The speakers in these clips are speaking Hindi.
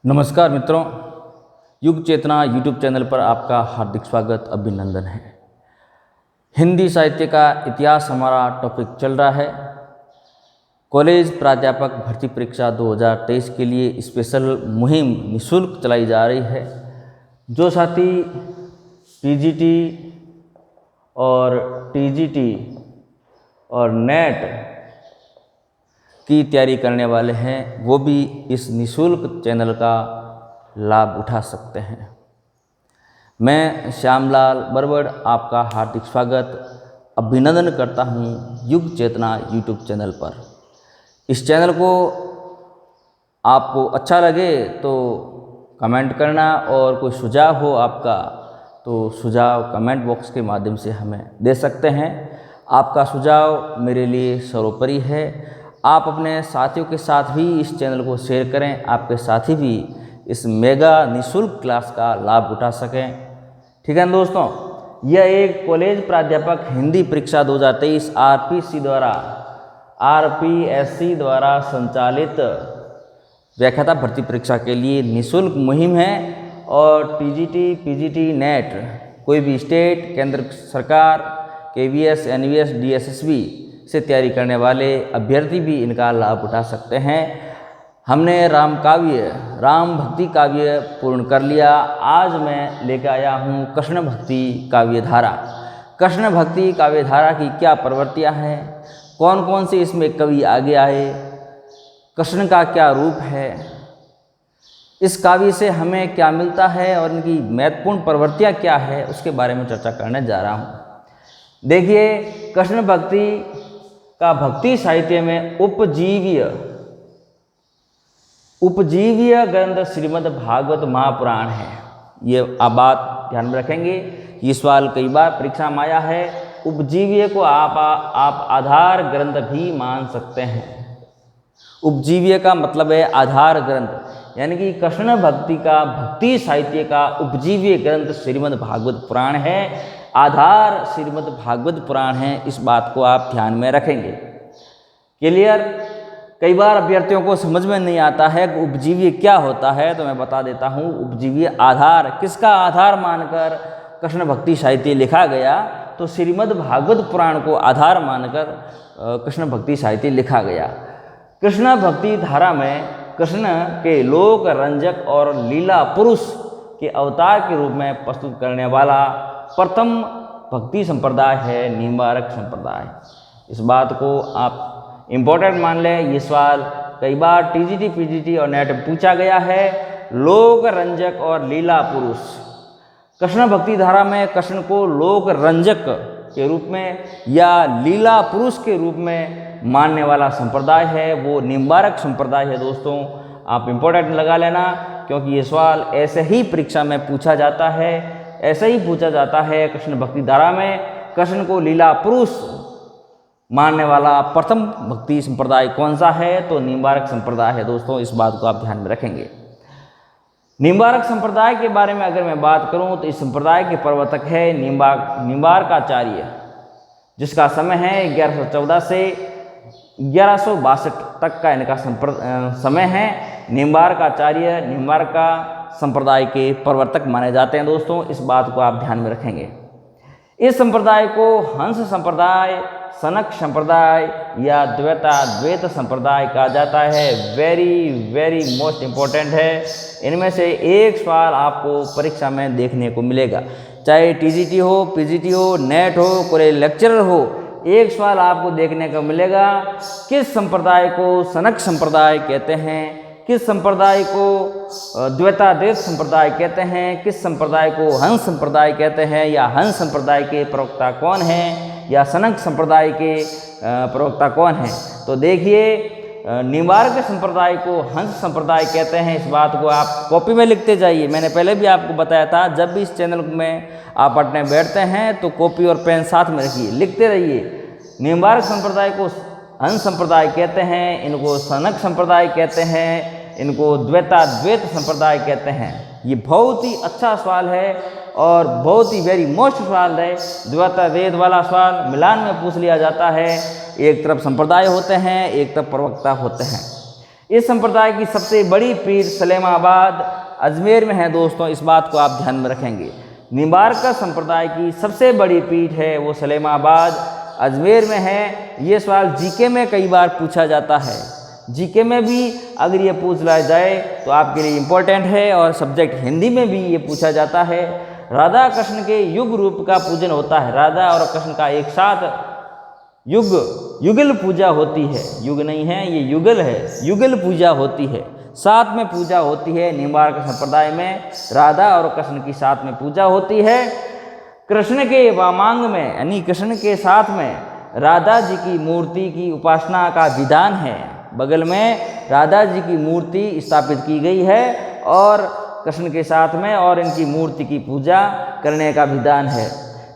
नमस्कार मित्रों, युग चेतना यूट्यूब चैनल पर आपका हार्दिक स्वागत अभिनंदन है। हिंदी साहित्य का इतिहास हमारा टॉपिक चल रहा है। कॉलेज प्राध्यापक भर्ती परीक्षा 2023 के लिए स्पेशल मुहिम निःशुल्क चलाई जा रही है। जो साथी पीजीटी और टीजीटी और नेट की तैयारी करने वाले हैं वो भी इस निःशुल्क चैनल का लाभ उठा सकते हैं। मैं श्यामलाल बरबड़ आपका हार्दिक स्वागत अभिनंदन करता हूं युग चेतना यूट्यूब चैनल पर। इस चैनल को आपको अच्छा लगे तो कमेंट करना और कोई सुझाव हो आपका तो सुझाव कमेंट बॉक्स के माध्यम से हमें दे सकते हैं। आपका सुझाव मेरे लिए सर्वोपरि है। आप अपने साथियों के साथ भी इस चैनल को शेयर करें, आपके साथी भी इस मेगा निःशुल्क क्लास का लाभ उठा सकें। ठीक है दोस्तों, यह एक कॉलेज प्राध्यापक हिंदी परीक्षा 2023 आरपीएससी द्वारा संचालित व्याख्याता भर्ती परीक्षा के लिए निःशुल्क मुहिम है। और टीजीटी, पीजीटी, नेट कोई भी स्टेट, केंद्र सरकार, केवीएस, एनवीएस, डीएसएसबी से तैयारी करने वाले अभ्यर्थी भी इनका लाभ उठा सकते हैं। हमने राम भक्ति काव्य पूर्ण कर लिया। आज मैं लेकर आया हूँ कृष्ण भक्ति काव्य धारा। कृष्ण भक्ति काव्य धारा की क्या प्रवृत्तियाँ हैं, कौन कौन से इसमें कवि आगे आए, कृष्ण का क्या रूप है, इस काव्य से हमें क्या मिलता है और इनकी महत्वपूर्ण प्रवृत्तियाँ क्या है, उसके बारे में चर्चा करने जा रहा हूँ। देखिए, कृष्ण भक्ति का भक्ति साहित्य में उपजीव्य ग्रंथ श्रीमद् भागवत महापुराण है। ये आप बात ध्यान में रखेंगे। ये सवाल कई बार परीक्षा में आया है। उपजीव्य को आप आधार ग्रंथ भी मान सकते हैं। उपजीव्य का मतलब है आधार ग्रंथ, यानी कि कृष्ण भक्ति का भक्ति साहित्य का उपजीव्य ग्रंथ श्रीमद् भागवत पुराण है, आधार श्रीमद् भागवत पुराण है। इस बात को आप ध्यान में रखेंगे। क्लियर? कई बार अभ्यर्थियों को समझ में नहीं आता है कि उपजीव्य क्या होता है, तो मैं बता देता हूँ। उपजीव्य आधार, किसका आधार मानकर कृष्ण भक्ति साहित्य लिखा गया, तो श्रीमद् भागवत पुराण को आधार मानकर कृष्ण भक्ति साहित्य लिखा गया। कृष्ण भक्ति धारा में कृष्ण के लोक रंजक और लीला पुरुष के अवतार के रूप में प्रस्तुत करने वाला प्रथम भक्ति संप्रदाय है निम्बारक संप्रदाय। इस बात को आप इम्पोर्टेंट मान लें। ये सवाल कई बार टीजीटी, पीजीटी और नेट में पूछा गया है। लोक रंजक और लीला पुरुष, कृष्ण भक्ति धारा में कृष्ण को लोक रंजक के रूप में या लीला पुरुष के रूप में मानने वाला संप्रदाय है वो निम्बारक संप्रदाय है। दोस्तों, आप इम्पोर्टेंट लगा लेना, क्योंकि ये सवाल ऐसे ही परीक्षा में पूछा जाता है। ऐसे ही पूछा जाता है, कृष्ण भक्ति धारा में कृष्ण को लीला पुरुष मानने वाला प्रथम भक्ति संप्रदाय कौन सा है, तो निम्बारक संप्रदाय है। दोस्तों, इस बात को आप ध्यान में रखेंगे। निम्बारक संप्रदाय के बारे में अगर मैं बात करूं तो इस संप्रदाय के प्रवर्तक है निम्बारकाचार्य, जिसका समय है 1114 से 1162 तक का इनका समय है। निम्बारकाचार्य निम्बारका संप्रदाय के प्रवर्तक माने जाते हैं। दोस्तों, इस बात को आप ध्यान में रखेंगे। इस संप्रदाय को हंस संप्रदाय, सनक संप्रदाय या द्वैत संप्रदाय कहा जाता है। वेरी मोस्ट इम्पोर्टेंट है। इनमें से एक सवाल आपको परीक्षा में देखने को मिलेगा, चाहे टीजीटी हो, पीजीटी हो, नेट हो, कोई लेक्चरर हो, एक सवाल आपको देखने को मिलेगा। किस संप्रदाय को सनक संप्रदाय कहते हैं, किस संप्रदाय को द्वैताद्वैत संप्रदाय कहते हैं, किस संप्रदाय को हंस संप्रदाय कहते हैं, या हंस संप्रदाय के प्रवक्ता कौन हैं, या सनक संप्रदाय के प्रवक्ता कौन हैं। तो देखिए, निम्बारक संप्रदाय को हंस संप्रदाय कहते हैं। इस बात को आप कॉपी में लिखते जाइए। मैंने पहले भी आपको बताया था, जब भी इस चैनल में आप पढ़ने बैठते हैं तो कॉपी और पेन साथ में रखिए, लिखते रहिए। निम्बारक संप्रदाय को हंस संप्रदाय कहते हैं, इनको सनक संप्रदाय कहते हैं, इनको द्वैताद्वैत संप्रदाय कहते हैं। ये बहुत ही अच्छा सवाल है और बहुत ही वेरी मोस्ट सवाल है। द्वैताद्वैत वाला सवाल मिलान में पूछ लिया जाता है। एक तरफ संप्रदाय होते हैं, एक तरफ प्रवक्ता होते हैं। इस संप्रदाय की सबसे बड़ी पीठ सलेमाबाद अजमेर में है दोस्तों, इस बात को आप ध्यान में रखेंगे। निम्बार्क संप्रदाय की सबसे बड़ी पीठ है वो सलेमाबाद अजमेर में है। ये सवाल जीके में कई बार पूछा जाता है, जीके में भी अगर ये पूछ लिया जाए तो आपके लिए इम्पोर्टेंट है, और सब्जेक्ट हिंदी में भी ये पूछा जाता है। राधा कृष्ण के युग रूप का पूजन होता है, राधा और कृष्ण का एक साथ युगल पूजा होती है, युग नहीं है ये युगल है, युगल पूजा होती है, साथ में पूजा होती है। निम्बार्क संप्रदाय में राधा और कृष्ण की साथ में पूजा होती है। कृष्ण के वामांग में यानी कृष्ण के साथ में राधा जी की मूर्ति की उपासना का विधान है, बगल में राधा जी की मूर्ति स्थापित की गई है और कृष्ण के साथ में और इनकी मूर्ति की पूजा करने का विधान है।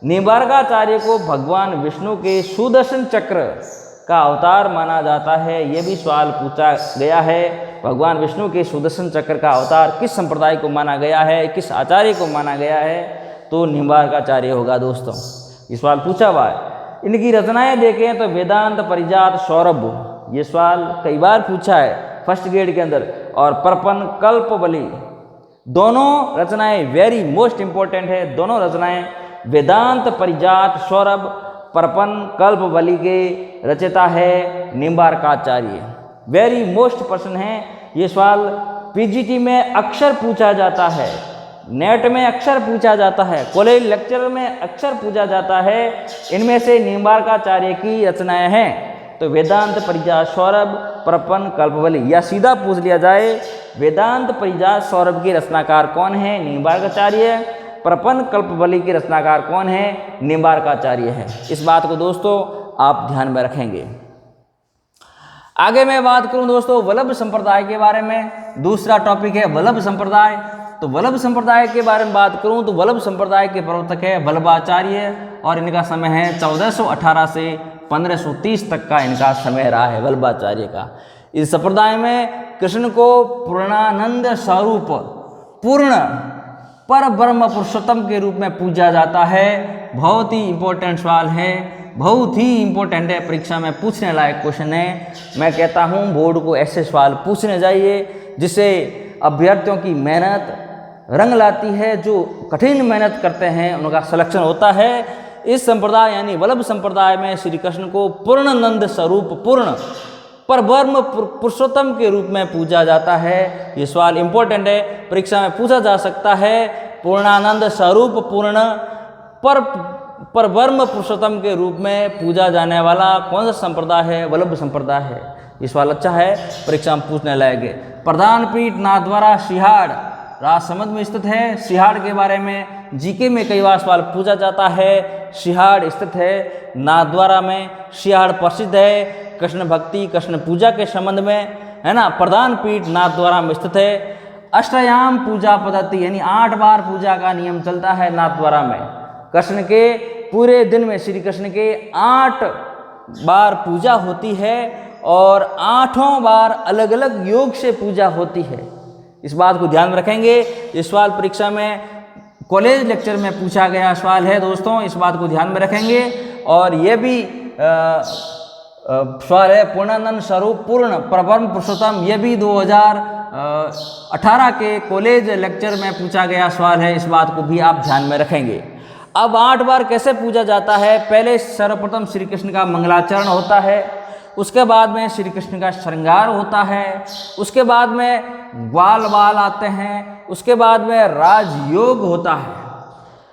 निम्बार्काचार्य को भगवान विष्णु के सुदर्शन चक्र का अवतार माना जाता है, ये भी सवाल पूछा गया है। भगवान विष्णु के सुदर्शन चक्र का अवतार किस संप्रदाय को माना गया है, किस आचार्य को माना गया है, तो निम्बार्काचार्य होगा दोस्तों, ये सवाल पूछा हुआ है। इनकी रचनाएं देखें तो वेदांत, परिजात, सौरभ, ये सवाल कई बार पूछा है फर्स्ट ग्रेड के अंदर, और परपन, कल्पवली, दोनों रचनाएं वेरी मोस्ट इंपॉर्टेंट है। दोनों रचनाएं वेदांत, परिजात, सौरभ, परपन, कल्पवली के रचयिता है निम्बार्काचार्य, वेरी मोस्ट पर्सन है। ये सवाल पीजीटी में अक्सर पूछा जाता है, नेट में अक्सर पूछा जाता है, कॉलेज लेक्चर में अक्सर पूछा जाता है। इनमें से निम्बार्काचार्य की रचनाएं हैं तो वेदांत, परिजात, सौरभ, परपन, कल्पवली, या सीधा पूछ लिया जाए वेदांत, परिजात, सौरभ के रचनाकार कौन है, निम्बार्काचार्य। परपन, कल्पवली के रचनाकार कौन है, निम्बार्काचार्य है। इस बात को दोस्तों आप ध्यान में रखेंगे। आगे मैं बात करूं दोस्तों वल्लभ संप्रदाय के बारे में, दूसरा टॉपिक है वल्लभ संप्रदाय। तो वल्लभ संप्रदाय के बारे में बात करूं तो वल्लभ संप्रदाय के प्रवर्तक है वल्लभाचार्य, और इनका समय है 1418 से 1530 तक का इनका समय रहा है वल्लभाचार्य का। इस संप्रदाय में कृष्ण को पूर्णानंद स्वरूप, पूर्ण पर ब्रह्म पुरुषोत्तम के रूप में पूजा जाता है। बहुत ही इंपॉर्टेंट सवाल है, बहुत ही इंपॉर्टेंट है, परीक्षा में पूछने लायक क्वेश्चन है। मैं कहता हूँ बोर्ड को ऐसे सवाल पूछने चाहिए जिससे अभ्यर्थियों की मेहनत रंग लाती है, जो कठिन मेहनत करते हैं उनका सिलेक्शन होता है। इस संप्रदाय यानी वल्लभ संप्रदाय में श्री कृष्ण को पूर्णानंद स्वरूप, पूर्ण पर ब्रह्म पुरुषोत्तम के रूप में पूजा जाता है। ये सवाल इंपॉर्टेंट है, परीक्षा में पूछा जा सकता है। पूर्णानंद स्वरूप, पूर्ण पर ब्रह्म पुरुषोत्तम के रूप में पूजा जाने वाला कौन सा संप्रदाय है, वल्लभ संप्रदाय है। ये सवाल अच्छा है, परीक्षा में पूछने लायक है। प्रधान पीठ नाथद्वारा सिहाड़ राजसमंद में स्थित है। सिहाड़ के बारे में जीके में कई बार सवाल पूछा जाता है। सिहाड़ स्थित है नाथद्वारा में, सिहाड़ प्रसिद्ध है कृष्ण भक्ति, कृष्ण पूजा के संबंध में, है ना। प्रधान पीठ नाथद्वारा में स्थित है। अष्टयाम पूजा पद्धति यानी 8 बार पूजा का नियम चलता है नाथद्वारा में। कृष्ण के पूरे दिन में श्री कृष्ण के 8 बार पूजा होती है और 8 बार अलग अलग योग से पूजा होती है। इस बात को ध्यान में रखेंगे। इस सवाल परीक्षा में कॉलेज लेक्चर में पूछा गया सवाल है दोस्तों, इस बात को ध्यान में रखेंगे। और ये भी सवाल है पूर्णानंद स्वरूप, पूर्ण परब्रह्म पुरुषोत्तम, ये भी 2018 के कॉलेज लेक्चर में पूछा गया सवाल है। इस बात को भी आप ध्यान में रखेंगे। अब 8 बार कैसे पूजा जाता है, पहले सर्वप्रथम श्री कृष्ण का मंगलाचरण होता है, उसके बाद में श्री कृष्ण का श्रृंगार होता है, उसके बाद में ग्वाल बाल आते हैं, उसके बाद में राजयोग होता है,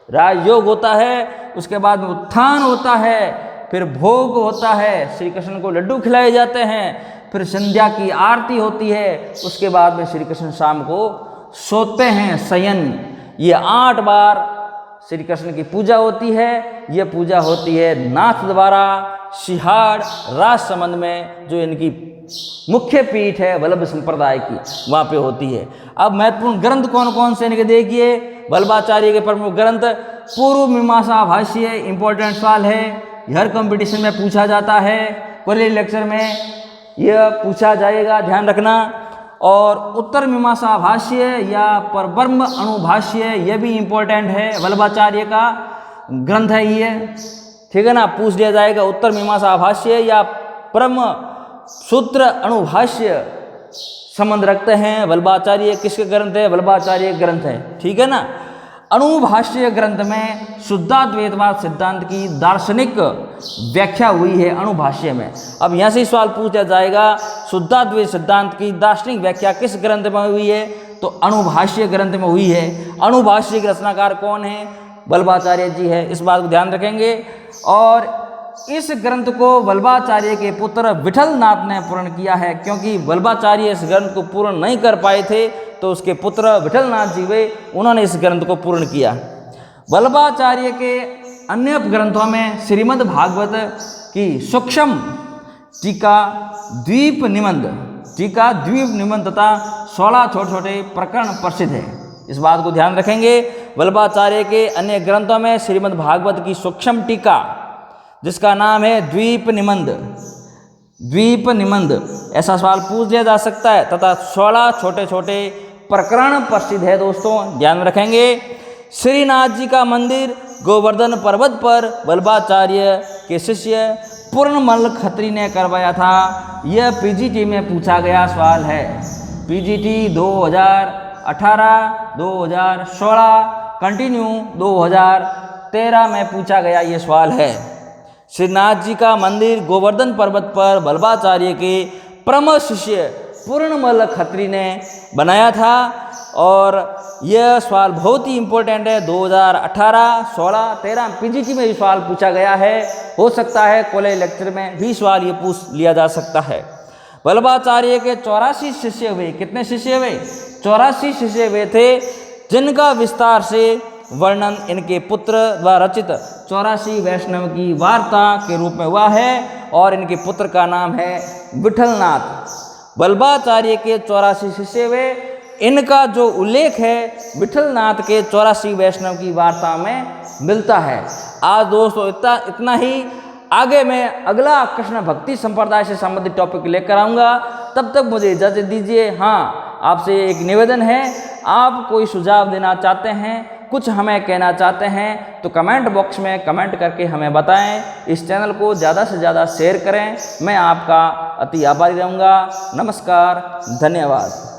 राजयोग होता है, उसके बाद में उत्थान होता है, फिर भोग होता है, श्री कृष्ण को लड्डू खिलाए जाते हैं, फिर संध्या की आरती होती है, उसके बाद में श्री कृष्ण शाम को सोते हैं, शयन। ये 8 बार श्री कृष्ण की पूजा होती है। ये पूजा होती है नाथ द्वारा सिहाड़ राजसमंद में, जो इनकी मुख्य पीठ है वल्लभ संप्रदाय की, वहाँ पे होती है। अब महत्वपूर्ण ग्रंथ कौन कौन से इनके देखिए। वल्लभाचार्य के प्रमुख ग्रंथ पूर्व मीमांसा भाष्य, इंपॉर्टेंट सवाल है, हर कंपटीशन में पूछा जाता है, कॉलेज लेक्चर में यह पूछा जाएगा, ध्यान रखना। और उत्तर मीमांसा भाष्य या परब्रह्म अणुभाष्य, यह भी इंपॉर्टेंट है, वल्लभाचार्य का ग्रंथ है ये, ठीक है ना, पूछ लिया जाएगा। उत्तर मीमांसा भाष्य या ब्रह्म सूत्र अणुभाष्य, संबंध रखते हैं। वल्लभाचार्य किसके ग्रंथ है? वल्लभाचार्य ग्रंथ है, ठीक है ना। अणुभाष्य ग्रंथ में शुद्धाद्वैतवाद सिद्धांत की दार्शनिक व्याख्या हुई है अणुभाष्य में। अब यहाँ से सवाल पूछा जाएगा, शुद्धाद्वैत सिद्धांत की दार्शनिक व्याख्या किस ग्रंथ में हुई है? तो अणुभाष्य ग्रंथ में हुई है। अणुभाष्य के रचनाकार कौन है? वल्लभाचार्य जी है, इस बात को ध्यान रखेंगे। और इस ग्रंथ को वल्लभाचार्य के पुत्र विठलनाथ ने पूर्ण किया है, क्योंकि वल्लभाचार्य इस ग्रंथ को पूर्ण नहीं कर पाए थे, तो उसके पुत्र विठलनाथ जी वे उन्होंने इस ग्रंथ को पूर्ण किया। वल्लभाचार्य के अन्य ग्रंथों में श्रीमद् भागवत की सूक्ष्म टीका, द्वीप निबंध तथा 16 छोटे छोटे प्रकरण प्रसिद्ध है। इस बात को ध्यान रखेंगे। वल्लभाचार्य के अन्य ग्रंथों में श्रीमद् भागवत की सूक्ष्म टीका, जिसका नाम है द्वीप निबंध, ऐसा सवाल पूछ लिया जा सकता है, तथा 16 छोटे छोटे प्रकरण प्रसिद्ध है। दोस्तों ध्यान रखेंगे। श्रीनाथ जी का मंदिर गोवर्धन पर्वत पर वल्लभाचार्य के शिष्य पूर्णमल खत्री ने करवाया था। यह पीजीटी में पूछा गया सवाल है। पीजीटी 2018, 2016 कंटिन्यू 2013 में पूछा गया ये सवाल है। श्रीनाथ जी का मंदिर गोवर्धन पर्वत पर वल्लभाचार्य के प्रमुख शिष्य पूर्णमल खत्री ने बनाया था, और यह सवाल बहुत ही इम्पोर्टेंट है। 2018, 16, 13 पीजीटी में भी सवाल पूछा गया है। हो सकता है कॉलेज लेक्चर में भी सवाल ये पूछ लिया जा सकता है। वल्लभाचार्य के 84 शिष्य हुए। कितने शिष्य हुए? 84 शिष्य हुए थे, जिनका विस्तार से वर्णन इनके पुत्र द्वारा रचित 84 वैष्णव की वार्ता के रूप में हुआ है, और इनके पुत्र का नाम है विठलनाथ। वल्लभाचार्य के 84 शिष्य वे, इनका जो उल्लेख है विठलनाथ के 84 वैष्णव की वार्ता में मिलता है। आज दोस्तों इतना ही। आगे मैं अगला कृष्ण भक्ति संप्रदाय से संबंधित टॉपिक लेकर आऊँगा। तब तक मुझे इजाज़त दीजिए। हाँ, आपसे एक निवेदन है, आप कोई सुझाव देना चाहते हैं, कुछ हमें कहना चाहते हैं, तो कमेंट बॉक्स में कमेंट करके हमें बताएं। इस चैनल को ज़्यादा से ज़्यादा शेयर करें। मैं आपका अति आभारी रहूँगा। नमस्कार, धन्यवाद।